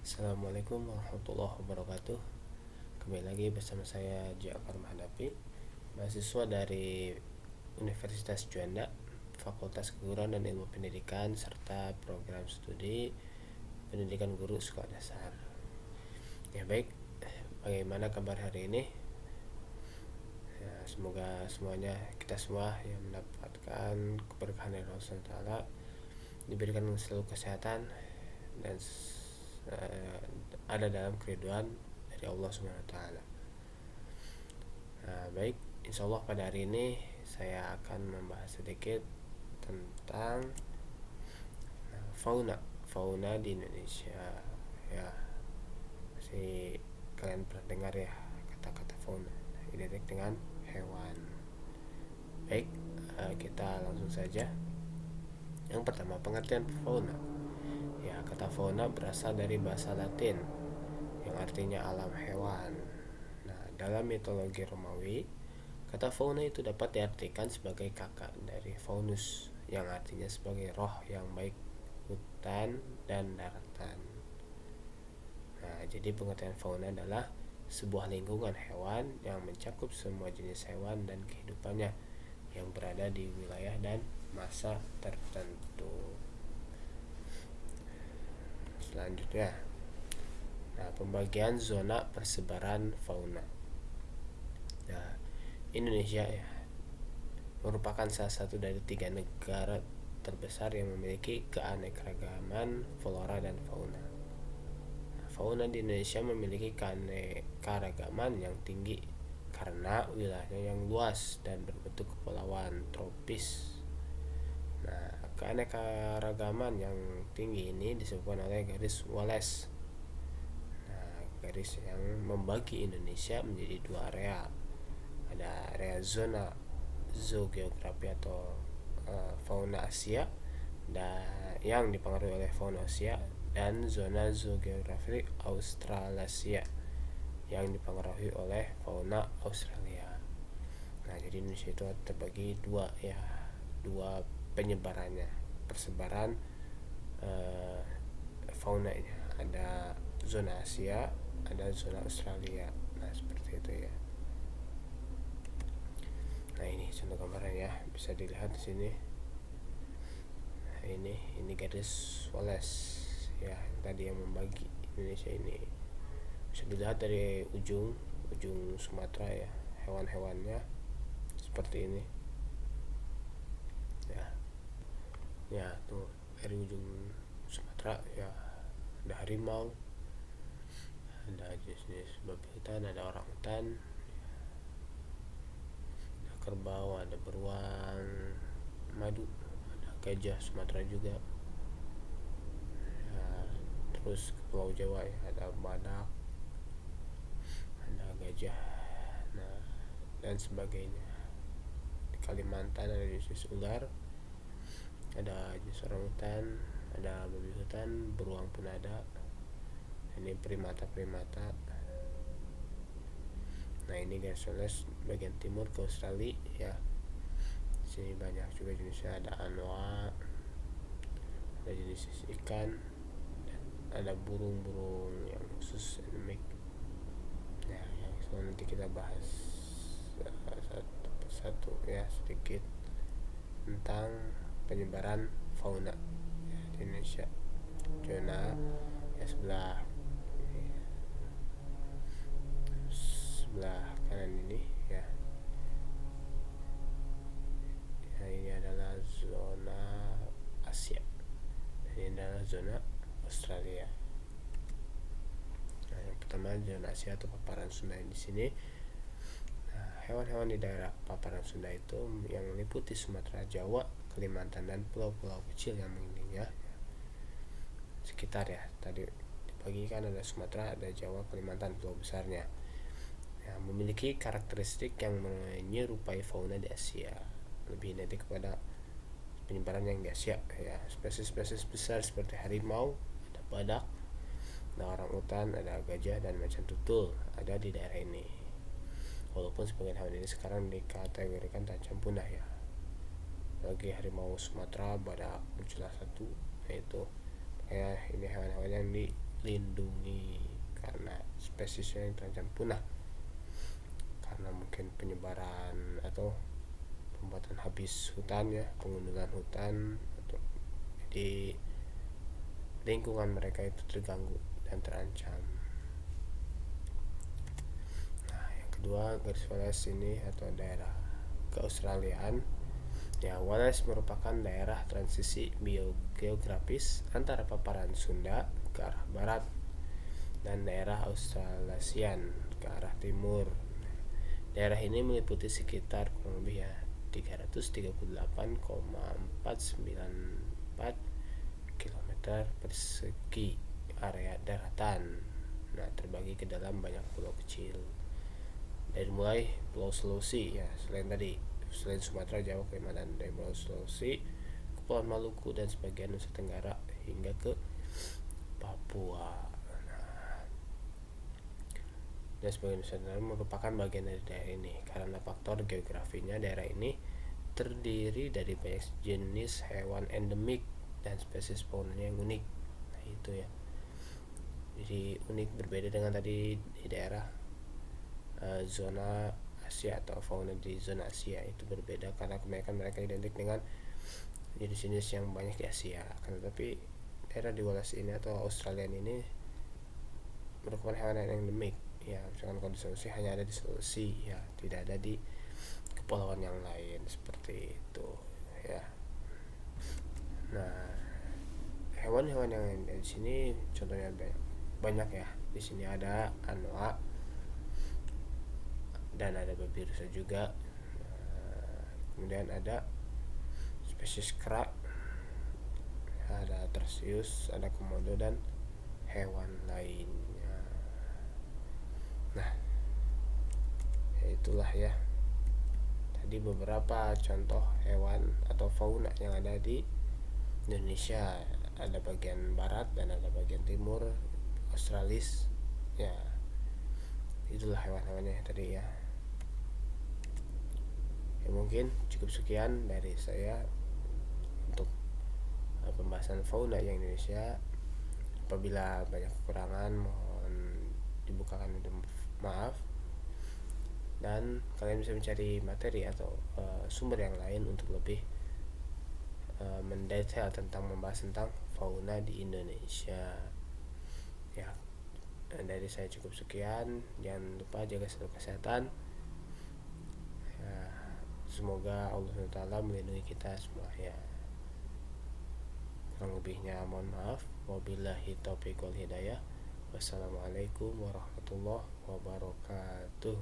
Assalamualaikum warahmatullahi wabarakatuh. Kembali lagi bersama saya Ja'far Mahdapi, mahasiswa dari Universitas Juanda, Fakultas Keguruan dan Ilmu Pendidikan serta program studi Pendidikan Guru Sekolah Dasar. Ya baik, bagaimana kabar hari ini? Ya, semoga kita semua yang mendapatkan keberkahan dari Allah SWT, diberikan selalu kesehatan dan ada dalam keriduan dari Allah Subhanahu wa taala. Baik, insya Allah pada hari ini saya akan membahas sedikit tentang fauna di Indonesia. Ya, pasti kalian pernah dengar ya kata-kata fauna, identik dengan hewan. Baik, kita langsung saja. Yang pertama, pengertian fauna. Ya, kata fauna berasal dari bahasa Latin yang artinya alam hewan. Nah, dalam mitologi Romawi, kata fauna itu dapat diartikan sebagai kakak dari faunus, yang artinya sebagai roh yang baik hutan dan daratan. Nah, jadi pengertian fauna adalah sebuah lingkungan hewan yang mencakup semua jenis hewan dan kehidupannya yang berada di wilayah dan masa tertentu. Selanjutnya, pembagian zona persebaran fauna. Nah, Indonesia ya merupakan salah satu dari 3 negara terbesar yang memiliki keanekaragaman flora dan fauna. Fauna di Indonesia memiliki keanekaragaman yang tinggi karena wilayahnya yang luas dan berbentuk kepulauan tropis. Nah, keanekaragaman yang tinggi ini disebabkan oleh garis Wallace. Nah, garis yang membagi Indonesia menjadi 2 area. Ada area zona zoogeografi atau fauna Asia dan yang dipengaruhi oleh fauna Asia, dan zona zoogeografi Australasia yang dipengaruhi oleh fauna Australia. Nah, jadi Indonesia itu terbagi dua ya, dua penyebarannya, persebaran faunanya. Ada zona Asia, ada zona Australia. Nah, seperti itu ya. Nah, ini contoh gambarnya ya, bisa dilihat di sini. Nah, ini garis Wallace ya, tadi yang membagi Indonesia ini. Bisa dilihat dari ujung Sumatera ya, hewan-hewannya seperti ini. Ya, tuh dari ujung Sumatera ya, ada harimau, ada jenis babi hutan, ada orang hutan, ada kerbau, ada beruang madu, ada gajah Sumatera juga ya. Terus ke Pulau Jawa ya, ada badak, ada gajah, nah, dan sebagainya. Di Kalimantan ada jenis ular, ada jenis orang hutan, ada babi hutan, beruang pun ada. Ini primata. Nah, ini garis Wallace bagian timur ke Australia ya. Sini banyak juga jenisnya, ada anoa, ada jenis ikan, dan ada burung-burung yang khusus endemik. Ya, yang nanti kita bahas satu persatu ya, sedikit tentang penyebaran fauna ya, di Indonesia. Zona ya, sebelah kanan ini ya. Ya, ini adalah zona Asia dan ini adalah zona Australia. Nah, yang pertama zona Asia atau paparan Sunda di sini. Nah, hewan-hewan di daerah paparan Sunda itu yang meliputi Sumatera, Jawa, Kalimantan, dan pulau-pulau kecil yang mengelilinginya sekitar ya. Tadi dibagikan ada Sumatera, ada Jawa, Kalimantan, pulau besarnya. Ya, memiliki karakteristik yang menyerupai fauna di Asia, lebih identik kepada penyebaran yang di Asia ya. Spesies-spesies besar seperti harimau, ada badak, ada orang hutan, ada gajah, dan macan tutul ada di daerah ini. Walaupun sebagian hewan ini sekarang dikategorikan terancam punah ya. Bagi harimau Sumatera, badak jelas satu, yaitu ini hewan-hewan yang dilindungi karena spesiesnya yang terancam punah karena mungkin penyebaran atau pembuatan habis hutan ya, pengundulan hutan, atau jadi lingkungan mereka itu terganggu dan terancam. Nah, yang kedua, garis Wallace ini atau daerah keaustraliaan. Ya, Wallace merupakan daerah transisi biogeografis antara paparan Sunda ke arah barat dan daerah Australasian ke arah timur. Daerah ini meliputi sekitar kurang lebih ya 338,494 km persegi area daratan. Nah, terbagi ke dalam banyak pulau kecil. Dari mulai Pulau Sulawesi ya, selain Sumatera, Jawa, Kalimantan, dari Pulau Sulawesi, Kepulauan Maluku dan sebagian Nusa Tenggara hingga ke Papua. Dan sebagian Nusa Tenggara merupakan bagian dari daerah ini karena faktor geografinya. Daerah ini terdiri dari banyak jenis hewan endemik dan spesies faunanya yang unik. Nah, itu ya. Jadi unik, berbeda dengan tadi di daerah zona Asia atau fauna di zona Asia itu berbeda karena kebanyakan mereka identik dengan jenis-jenis yang banyak di Asia. Tetapi daerah di Wallace ini atau Australian ini merupakan hewan yang endemik. Ya, misalkan kalau di Sulawesi hanya ada di Sulawesi ya, tidak ada di kepulauan yang lain seperti itu ya. Nah, hewan-hewan yang ada di sini contohnya banyak ya. Di sini ada anoa dan ada babi rusa juga. Kemudian ada spesies kera, ada Tarsius, ada komodo dan hewan lainnya. Nah, itulah ya tadi beberapa contoh hewan atau fauna yang ada di Indonesia. Ada bagian barat dan ada bagian timur Australis ya. Itulah hewan-hewannya tadi ya. Ya, mungkin cukup sekian dari saya untuk pembahasan fauna yang Indonesia. Apabila banyak kekurangan mohon dibukakan maaf, dan kalian bisa mencari materi atau sumber yang lain untuk lebih mendetail tentang membahas tentang fauna di Indonesia ya. Dari saya cukup sekian. Jangan lupa jaga selalu kesehatan ya. Semoga Allah SWT melindungi kita semua ya. Kurang lebihnya mohon maaf. Wabillahi taufiq wal hidayah. Wassalamualaikum warahmatullahi wabarakatuh.